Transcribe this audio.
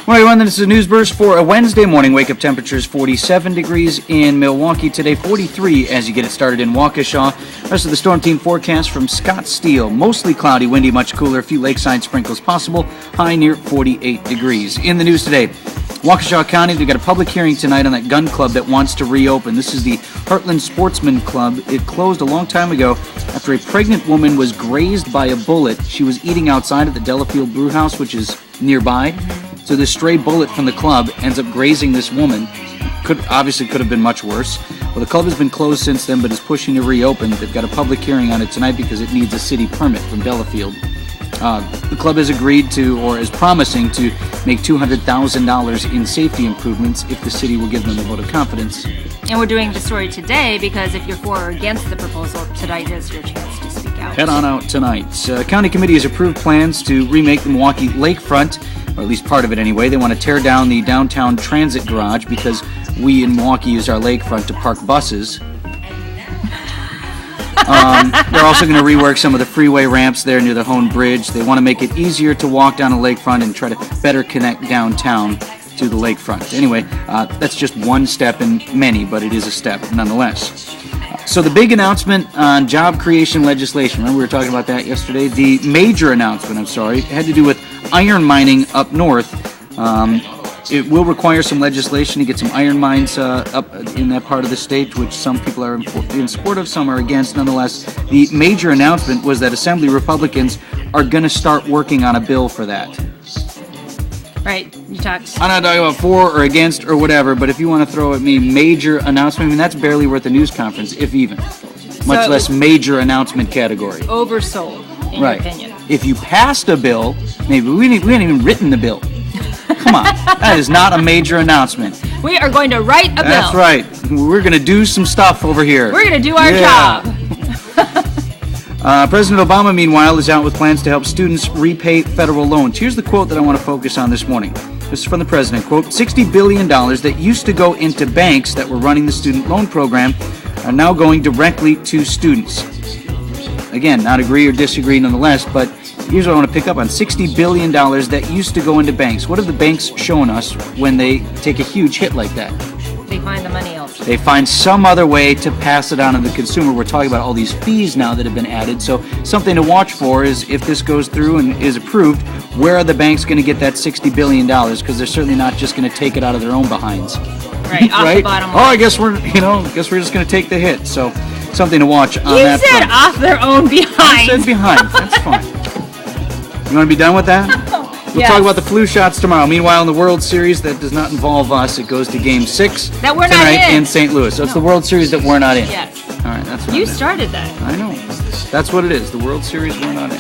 Well, everyone, this is a NewsBurst for a Wednesday morning. Wake-up temperatures 47 degrees in Milwaukee today, 43 as you get it started in Waukesha. Rest of the storm team forecast from Scott Steele. Mostly cloudy, windy, much cooler. A few lakeside sprinkles possible. High near 48 degrees. In the news today, Waukesha County, they've got a public hearing tonight on that gun club that wants to reopen. This is the Heartland Sportsman Club. It closed a long time ago after a pregnant woman was grazed by a bullet. She was eating outside at the Delafield Brew House, which is nearby. So this stray bullet from the club ends up grazing this woman. Could have been much worse. Well, the club has been closed since then, but is pushing to reopen. They've got a public hearing on it tonight because it needs a city permit from Delafield. The club has agreed to, or is promising to, make $200,000 in safety improvements if the city will give them a vote of confidence. And we're doing the story today because if you're for or against the proposal, tonight is your chance to speak out. Head on out tonight. County committee has approved plans to remake the Milwaukee lakefront, or at least part of it anyway. They want to tear down the downtown transit garage because we in Milwaukee use our lakefront to park buses. They're also going to rework some of the freeway ramps there near the Hone Bridge. They want to make it easier to walk down the lakefront and try to better connect downtown to the lakefront. Anyway, that's just one step in many, but it is a step nonetheless. So the big announcement on job creation legislation, remember we were talking about that yesterday? The major announcement, had to do with iron mining up north. It will require some legislation to get some iron mines up in that part of the state, which some people are in support of, some are against. Nonetheless, the major announcement was that Assembly Republicans are going to start working on a bill for that. Right, you talked. I'm not talking about for or against or whatever, but if you want to throw at me major announcement, that's barely worth a news conference, if even. Much less major announcement category. Oversold, in your opinion. If you passed a bill, maybe we haven't even written the bill. Come on, that is not a major announcement. We are going to write a bill. That's right. We're going to do some stuff over here. We're going to do our job. President Obama, meanwhile, is out with plans to help students repay federal loans. Here's the quote that I want to focus on this morning. This is from the president. Quote, $60 billion that used to go into banks that were running the student loan program are now going directly to students. Again, not agree or disagree nonetheless, but here's what I want to pick up on. $60 billion that used to go into banks. What have the banks shown us when they take a huge hit like that? They find the money elsewhere. They find some other way to pass it on to the consumer. We're talking about all these fees now that have been added. So something to watch for is if this goes through and is approved, where are the banks going to get that $60 billion? Because they're certainly not just going to take it out of their own behinds. Right, off the bottom line. Oh, I guess we're just going to take the hit. So something to watch on that front. You said off their own behind. I said behind. That's fine. You want to be done with that? We'll talk about the flu shots tomorrow. Meanwhile, in the World Series, that does not involve us. It goes to Game 6 that we're tonight not in St. Louis. So it's the World Series that we're not in. Yes. All right, that's what you started that. I know. That's what it is. The World Series we're not in.